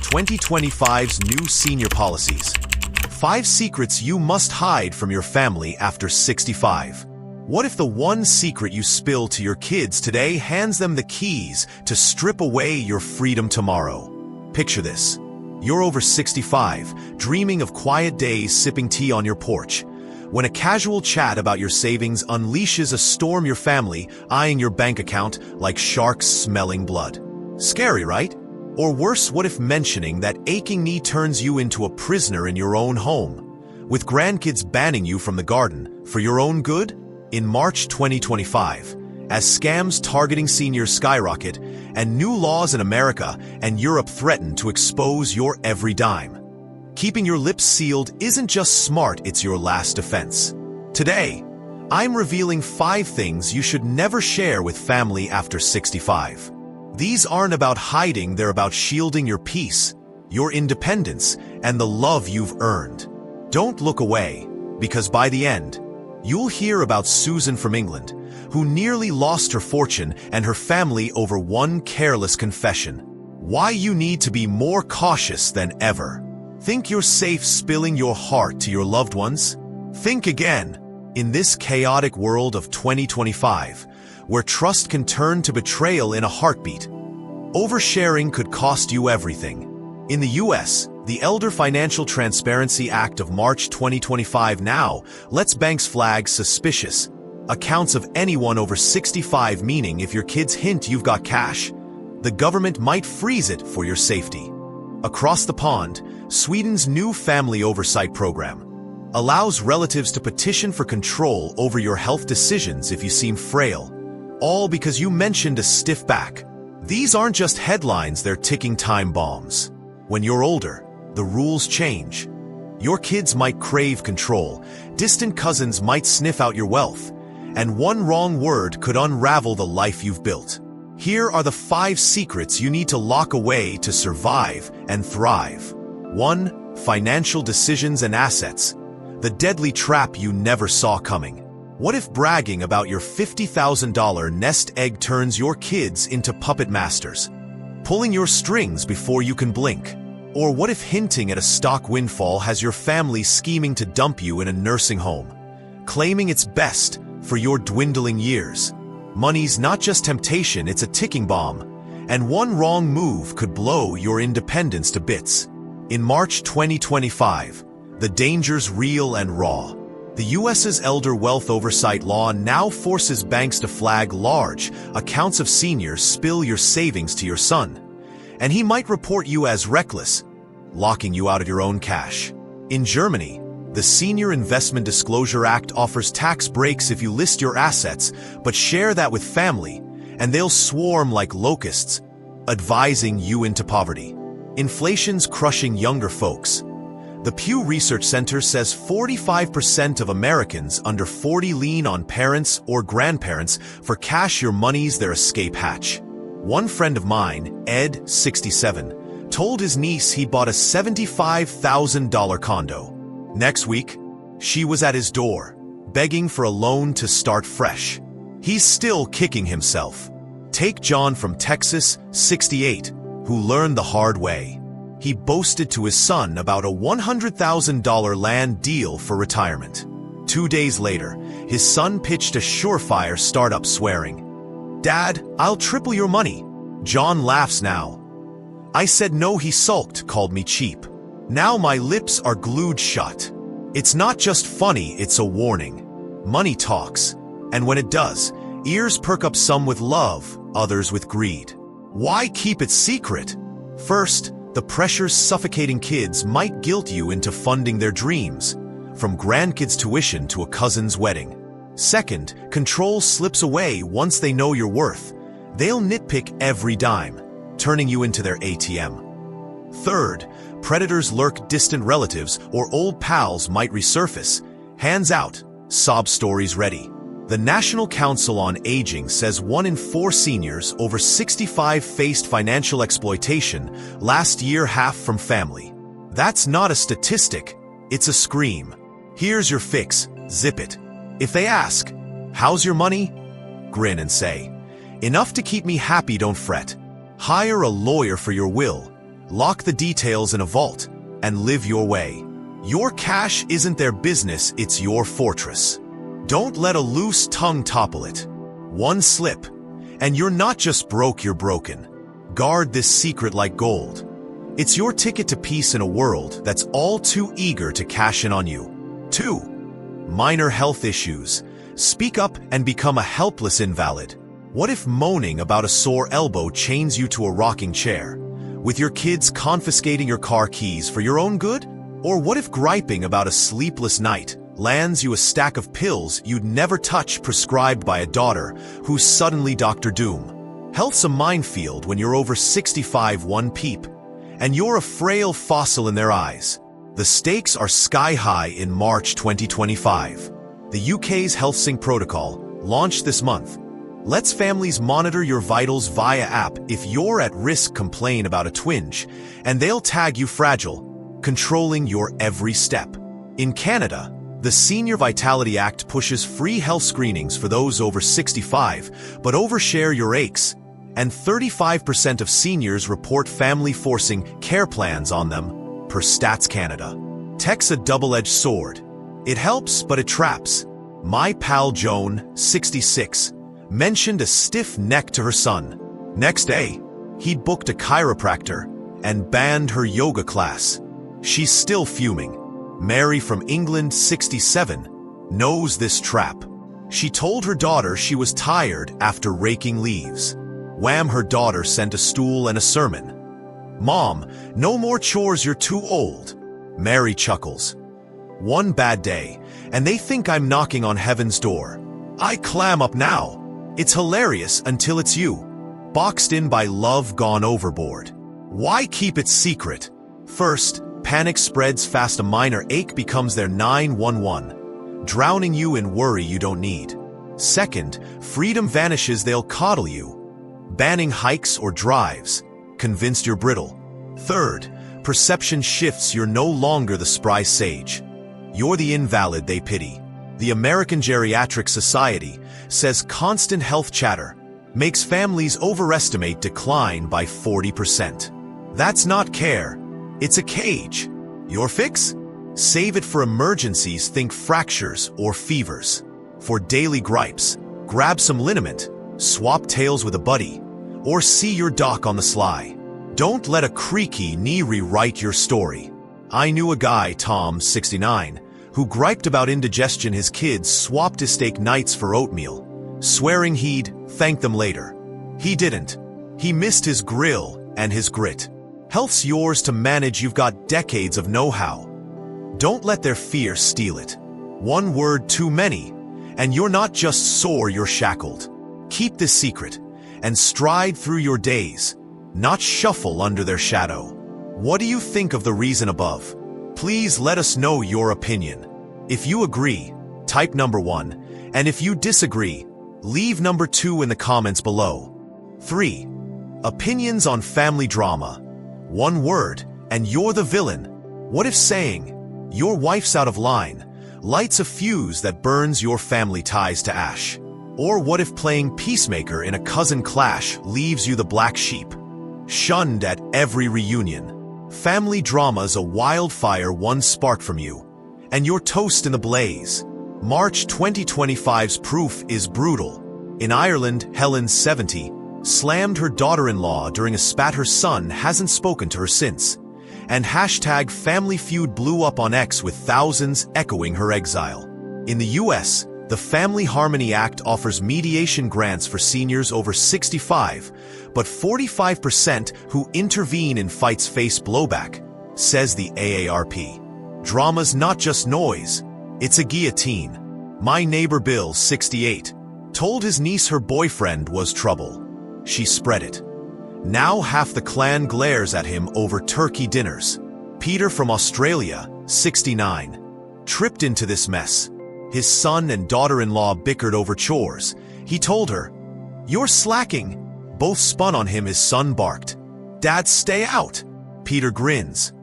2025's new senior policies. 5 secrets you must hide from your family after 65. What if the one secret you spill to your kids today hands them the keys to strip away your freedom tomorrow? Picture this. You're over 65, dreaming of quiet days sipping tea on your porch, when a casual chat about your savings unleashes a storm your family, eyeing your bank account like sharks smelling blood. Scary, right? Or worse, what if mentioning that aching knee turns you into a prisoner in your own home, with grandkids banning you from the garden for your own good? In March 2025, as scams targeting seniors skyrocket and new laws in America and Europe threaten to expose your every dime, keeping your lips sealed isn't just smart, it's your last defense. Today, I'm revealing 5 things you should never share with family after 65. These aren't about hiding, they're about shielding your peace, your independence, and the love you've earned. Don't look away, because by the end, you'll hear about Susan from England, who nearly lost her fortune and her family over one careless confession. Why you need to be more cautious than ever. Think you're safe spilling your heart to your loved ones? Think again. In this chaotic world of 2025, where trust can turn to betrayal in a heartbeat, oversharing could cost you everything. In the US, the Elder Financial Transparency Act of March 2025 now lets banks flag suspicious accounts of anyone over 65, meaning if your kids hint you've got cash, the government might freeze it for your safety. Across the pond, Sweden's new family oversight program allows relatives to petition for control over your health decisions if you seem frail, all because you mentioned a stiff back. These aren't just headlines, they're ticking time bombs. When you're older, the rules change. Your kids might crave control, distant cousins might sniff out your wealth, and one wrong word could unravel the life you've built. Here are the 5 secrets you need to lock away to survive and thrive. 1. Financial decisions and assets. The deadly trap you never saw coming. What if bragging about your $50,000 nest egg turns your kids into puppet masters, pulling your strings before you can blink? Or what if hinting at a stock windfall has your family scheming to dump you in a nursing home, claiming it's best for your dwindling years? Money's not just temptation, it's a ticking bomb, and one wrong move could blow your independence to bits. In March 2025, the danger's real and raw. The US's Elder Wealth Oversight Law now forces banks to flag large accounts of seniors spill your savings to your son, and he might report you as reckless, locking you out of your own cash. In Germany, the Senior Investment Disclosure Act offers tax breaks if you list your assets, but share that with family, and they'll swarm like locusts, advising you into poverty. Inflation's crushing younger folks. The Pew Research Center says 45% of Americans under 40 lean on parents or grandparents for cash. Your money's their escape hatch. One friend of mine, Ed, 67, told his niece he'd bought a $75,000 condo. Next week, she was at his door, begging for a loan to start fresh. He's still kicking himself. Take John from Texas, 68, who learned the hard way. He boasted to his son about a $100,000 land deal for retirement. 2 days later, his son pitched a surefire startup, swearing, "Dad, I'll triple your money." John laughs now. "I said no," he sulked, "called me cheap. Now my lips are glued shut." It's not just funny, it's a warning. Money talks, and when it does, ears perk up, some with love, others with greed. Why keep it secret? First, the pressures suffocating kids might guilt you into funding their dreams, from grandkids' tuition to a cousin's wedding. Second, control slips away once they know your worth. They'll nitpick every dime, turning you into their ATM. Third, predators lurk. Distant relatives or old pals might resurface. Hands out, sob stories ready. The National Council on Aging says 1 in 4 seniors over 65 faced financial exploitation last year, half from family. That's not a statistic, it's a scream. Here's your fix: zip it. If they ask, "How's your money?" grin and say, "Enough to keep me happy, don't fret." Hire a lawyer for your will, Lock the details in a vault and live your way. Your cash isn't their business, it's your fortress. Don't let a loose tongue topple it. One slip, and you're not just broke, you're broken. Guard this secret like gold. It's your ticket to peace in a world that's all too eager to cash in on you. 2. Minor health issues. Speak up and become a helpless invalid. What if moaning about a sore elbow chains you to a rocking chair, with your kids confiscating your car keys for your own good? Or what if griping about a sleepless night lands you a stack of pills you'd never touch prescribed by a daughter who's suddenly Dr. Doom? Health's a minefield when you're over 65 one peep, and you're a frail fossil in their eyes. The stakes are sky high in March 2025. The UK's Health Sync protocol, launched this month, lets families monitor your vitals via app. If you're at risk, complain about a twinge, and they'll tag you fragile, controlling your every step. In Canada, the Senior Vitality Act pushes free health screenings for those over 65, but overshare your aches, and 35% of seniors report family forcing care plans on them, per Stats Canada. Tech's a double-edged sword. It helps, but it traps. My pal Joan, 66, mentioned a stiff neck to her son. Next day, he'd booked a chiropractor and banned her yoga class. She's still fuming. Mary from England, 67, knows this trap. She told her daughter she was tired after raking leaves. Wham, her daughter sent a stool and a sermon. Mom, no more chores, you're too old. Mary chuckles. One bad day, and they think I'm knocking on heaven's door. I clam up now. It's hilarious until it's you. Boxed in by love gone overboard. Why keep it secret? First, panic spreads fast. A minor ache becomes their 911, drowning you in worry you don't need. Second, freedom vanishes. They'll coddle you, banning hikes or drives, convinced you're brittle. Third, perception shifts. You're no longer the spry sage. You're the invalid they pity. The American Geriatric Society says constant health chatter makes families overestimate decline by 40%. That's not care, it's a cage. Your fix? Save it for emergencies. Think fractures or fevers. For daily gripes, grab some liniment, swap tails with a buddy, or see your doc on the sly. Don't let a creaky knee rewrite your story. I knew a guy, Tom, 69, who griped about indigestion. His kids swapped his steak nights for oatmeal, swearing he'd thank them later. He didn't. He missed his grill and his grit. Health's yours to manage. You've got decades of know-how. Don't let their fear steal it. One word too many, and you're not just sore, you're shackled. Keep this secret and stride through your days, not shuffle under their shadow. What do you think of the reason above? Please let us know your opinion. If you agree, type number 1, and if you disagree, leave number 2 in the comments below. 3. Opinions on family drama. One word, and you're the villain. What if saying, "Your wife's out of line," lights a fuse that burns your family ties to ash? Or what if playing peacemaker in a cousin clash leaves you the black sheep, shunned at every reunion? Family drama's a wildfire, one spark from you, and you're toast in the blaze. March 2025's proof is brutal. In Ireland, Helen, 70, slammed her daughter-in-law during a spat. Her son hasn't spoken to her since. And hashtag family feud blew up on X, with thousands echoing her exile. In the US, the Family Harmony Act offers mediation grants for seniors over 65, but 45% who intervene in fights face blowback, says the AARP. Drama's not just noise, it's a guillotine. My neighbor Bill, 68, told his niece her boyfriend was trouble. She spread it. Now half the clan glares at him over turkey dinners. Peter from Australia, 69, tripped into this mess. His son and daughter-in-law bickered over chores. He told her, "You're slacking." Both spun on him. His son barked, "Dad, stay out." Peter grins.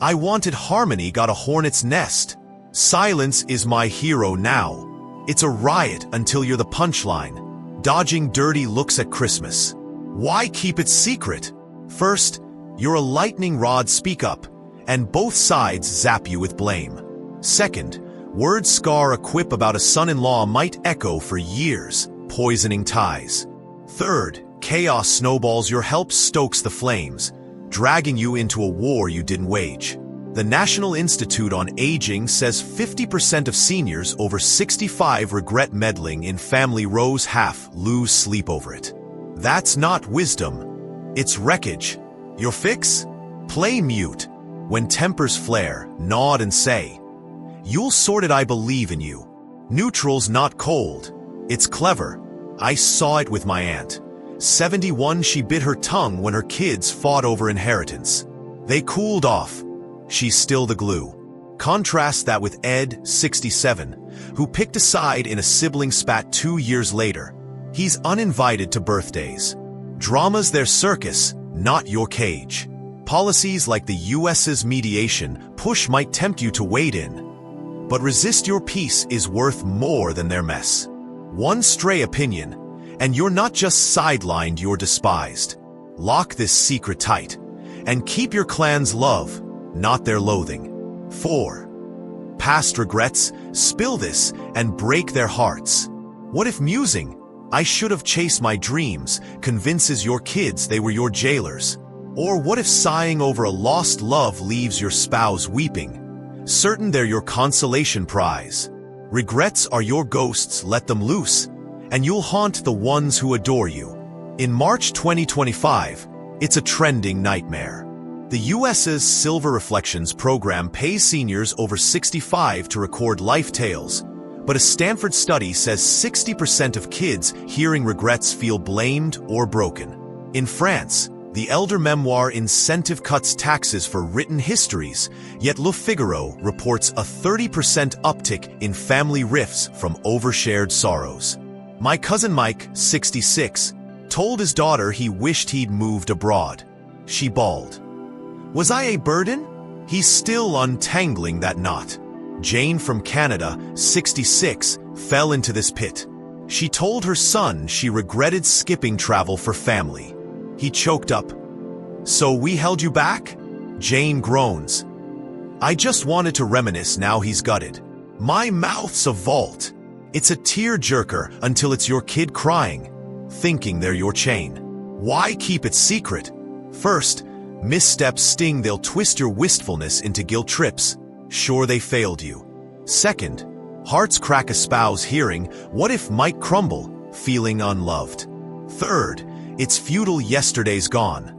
"I wanted harmony, got a hornet's nest." Silence is my hero now. It's a riot until you're the punchline. Dodging dirty looks at Christmas. Why keep it secret? First, You're a lightning rod, speak up, and both sides zap you with blame. Second, words scar a quip about a son-in-law might echo for years, poisoning ties. Third, chaos snowballs, your help stokes the flames, dragging you into a war you didn't wage. The National Institute on Aging says 50% of seniors over 65 regret meddling in family rows, half lose sleep over it. That's not wisdom, it's wreckage. Your fix? Play mute. When tempers flare, nod and say, "You'll sort it, I believe in you." Neutral's not cold. It's clever. I saw it with my aunt. 71, she bit her tongue when her kids fought over inheritance. They cooled off. She's still the glue. Contrast that with Ed, 67, who picked a side in a sibling spat 2 years later. He's uninvited to birthdays. Drama's their circus, not your cage. Policies like the US's mediation push might tempt you to wade in. But resist, your peace is worth more than their mess. One stray opinion, and you're not just sidelined, you're despised. Lock this secret tight, and keep your clan's love, not their loathing. 4. Past regrets, spill this and break their hearts. What if musing, "I should have chased my dreams," convinces your kids they were your jailers? Or what if sighing over a lost love leaves your spouse weeping, certain they're your consolation prize? Regrets are your ghosts, let them loose, and you'll haunt the ones who adore you. In March 2025, it's a trending nightmare. The US's Silver Reflections program pays seniors over 65 to record life tales, but a Stanford study says 60% of kids hearing regrets feel blamed or broken. In France, the elder memoir incentive cuts taxes for written histories, yet Le Figaro reports a 30% uptick in family rifts from overshared sorrows. My cousin Mike, 66, told his daughter he wished he'd moved abroad. She bawled. "Was I a burden?" He's still untangling that knot. Jane from Canada, 66, fell into this pit. She told her son she regretted skipping travel for family. He choked up. "So we held you back?" Jane groans. "I just wanted to reminisce, now he's gutted. My mouth's a vault." It's a tear-jerker until it's your kid crying, thinking they're your chain. Why keep it secret? First, missteps sting, they'll twist your wistfulness into guilt trips. Sure, they failed you. Second, hearts crack a spouse hearing, "What if?" might crumble, feeling unloved. Third, it's futile, yesterday's gone.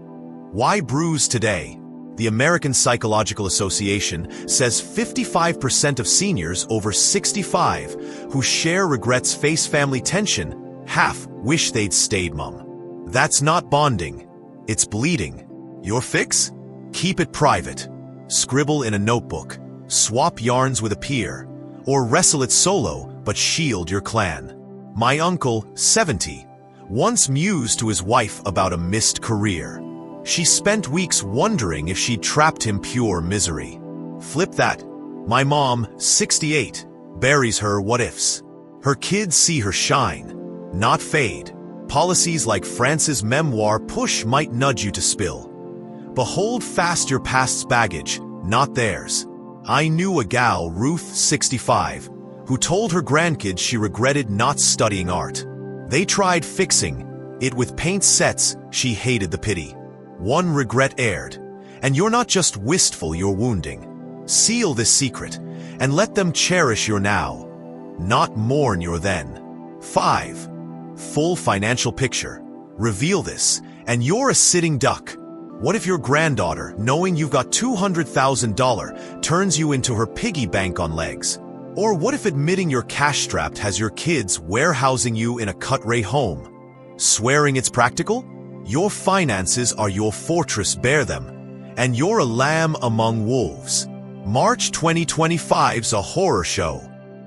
Why bruise today? The American Psychological Association says 55% of seniors over 65 who share regrets face family tension. Half wish they'd stayed mum. That's not bonding, it's bleeding. Your fix? Keep it private. Scribble in a notebook, swap yarns with a peer, or wrestle it solo but shield your clan. My uncle, 70, once mused to his wife about a missed career. She spent weeks wondering if she'd trapped him pure misery. Flip that. My mom, 68, buries her what-ifs. Her kids see her shine, not fade. Policies like France's memoir push might nudge you to spill. Behold fast your past's baggage, not theirs. I knew a gal, Ruth, 65, who told her grandkids she regretted not studying art. They tried fixing it with paint sets, she hated the pity. One regret aired, and you're not just wistful, you're wounding. Seal this secret, and let them cherish your now, not mourn your then. 5. Full financial picture. Reveal this, and you're a sitting duck. What if your granddaughter, knowing you've got $200,000, turns you into her piggy bank on legs? Or what if admitting you're cash-strapped has your kids warehousing you in a cut-rate home? Swearing it's practical? Your finances are your fortress, bear them, and you're a lamb among wolves. March 2025's a horror show.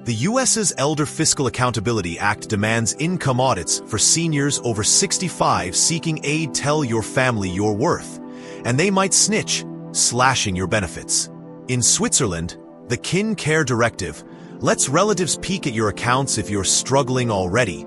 The US's Elder Fiscal Accountability Act demands income audits for seniors over 65 seeking aid. Tell your family your worth, and they might snitch, slashing your benefits. In Switzerland, the Kin Care Directive lets relatives peek at your accounts if you're struggling already.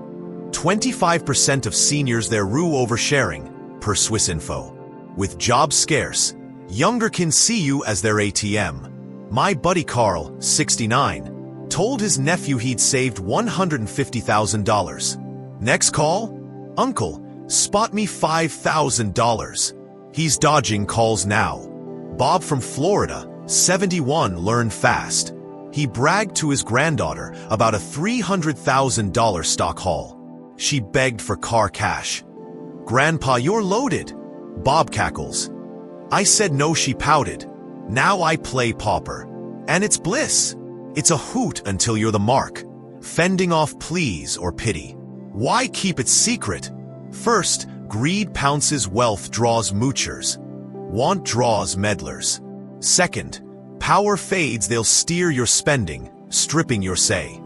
25% of seniors there rue oversharing, per Swiss Info. With jobs scarce, younger can see you as their ATM. My buddy Carl, 69, told his nephew he'd saved $150,000. Next call? Uncle, spot me $5,000. He's dodging calls now. Bob from Florida, 71, learned fast. He bragged to his granddaughter about a $300,000 stock haul. She begged for car cash. "Grandpa, you're loaded." Bob cackles. "I said no," she pouted. "Now I play pauper. And it's bliss. It's a hoot until you're the mark, fending off pleas or pity. Why keep it secret? First, greed pounces, wealth draws moochers. Want draws meddlers. Second, power fades, they'll steer your spending, stripping your say.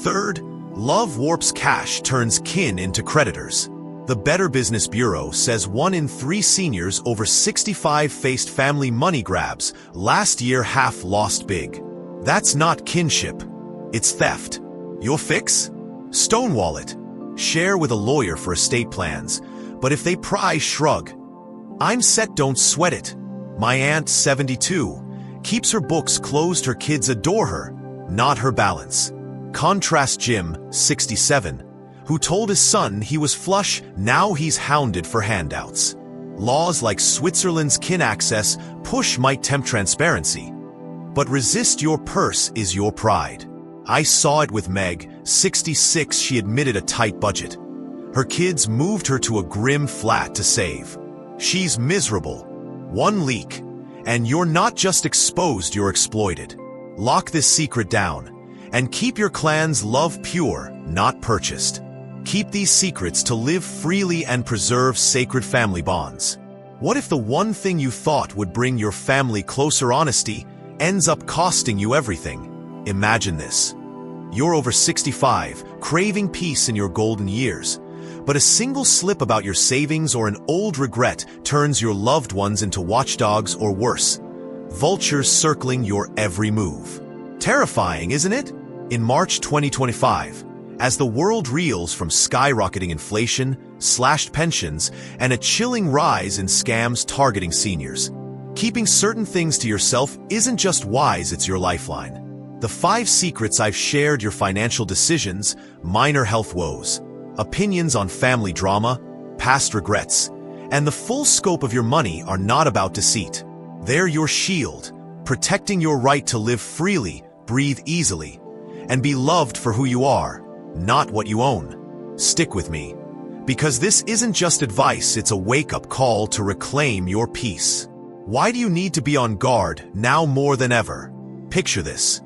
Third, love warps cash, turns kin into creditors. The Better Business Bureau says 1 in 3 seniors over 65 faced family money grabs last year, half lost big. That's not kinship. It's theft. Your fix? Stonewall it. Share with a lawyer for estate plans. But if they pry, shrug. I'm set, don't sweat it. My aunt, 72, keeps her books closed, her kids adore her, not her balance. Contrast Jim, 67, who told his son he was flush, now he's hounded for handouts. Laws like Switzerland's kin access push might tempt transparency. But resist your purse is your pride. I saw it with Meg, 66, she admitted a tight budget. Her kids moved her to a grim flat to save. She's miserable. One leak, and you're not just exposed, you're exploited. Lock this secret down, and keep your clan's love pure, not purchased. Keep these secrets to live freely and preserve sacred family bonds. What if the one thing you thought would bring your family closer, honesty, ends up costing you everything? Imagine this. You're over 65, craving peace in your golden years, but a single slip about your savings or an old regret turns your loved ones into watchdogs or worse, vultures circling your every move. Terrifying, isn't it? In March 2025, as the world reels from skyrocketing inflation, slashed pensions, and a chilling rise in scams targeting seniors, keeping certain things to yourself isn't just wise, it's your lifeline. The 5 secrets I've shared: your financial decisions, minor health woes, opinions on family drama, past regrets, and the full scope of your money are not about deceit. They're your shield, protecting your right to live freely, breathe easily, and be loved for who you are, not what you own. Stick with me, because this isn't just advice, it's a wake-up call to reclaim your peace. Why do you need to be on guard now more than ever? Picture this.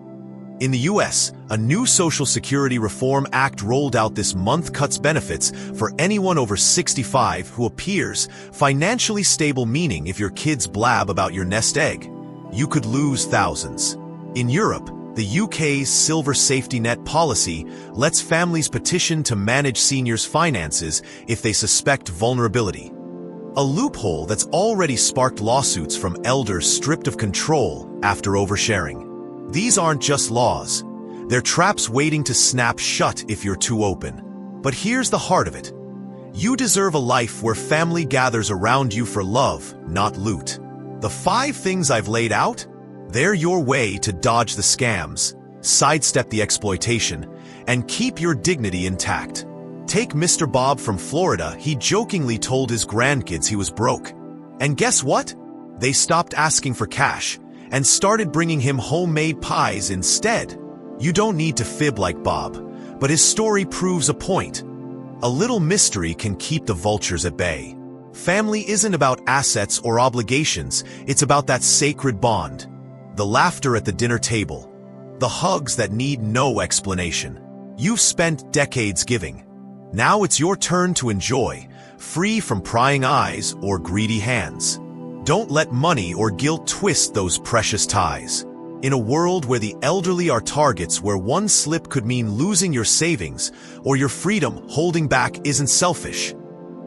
In the US, a new Social Security Reform Act rolled out this month cuts benefits for anyone over 65 who appears financially stable, meaning if your kids blab about your nest egg, you could lose thousands. In Europe, the UK's Silver Safety Net policy lets families petition to manage seniors' finances if they suspect vulnerability. A loophole that's already sparked lawsuits from elders stripped of control after oversharing. These aren't just laws. They're traps waiting to snap shut if you're too open. But here's the heart of it. You deserve a life where family gathers around you for love, not loot. The 5 things I've laid out? They're your way to dodge the scams, sidestep the exploitation, and keep your dignity intact. Take Mr. Bob from Florida. He jokingly told his grandkids he was broke. And guess what? They stopped asking for cash and started bringing him homemade pies instead. You don't need to fib like Bob, but his story proves a point. A little mystery can keep the vultures at bay. Family isn't about assets or obligations, it's about that sacred bond. The laughter at the dinner table, the hugs that need no explanation. You've spent decades giving. Now it's your turn to enjoy, free from prying eyes or greedy hands. Don't let money or guilt twist those precious ties. In a world where the elderly are targets, where one slip could mean losing your savings or your freedom, holding back isn't selfish.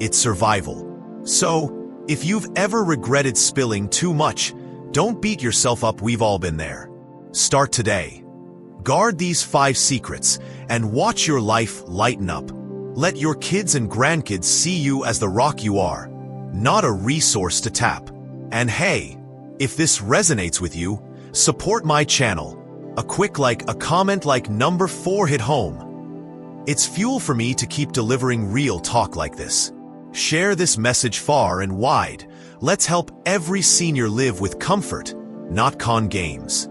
It's survival. So, if you've ever regretted spilling too much, don't beat yourself up, we've all been there. Start today. Guard these 5 secrets and watch your life lighten up. Let your kids and grandkids see you as the rock you are, not a resource to tap. And hey, if this resonates with you, support my channel. A quick like, a comment like number 4 hit home. It's fuel for me to keep delivering real talk like this. Share this message far and wide. Let's help every senior live with comfort, not con games.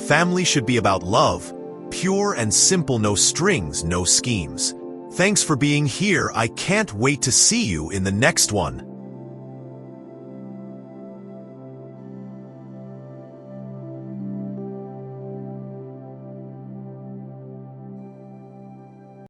Family should be about love, pure and simple, no strings, no schemes. Thanks for being here. I can't wait to see you in the next one.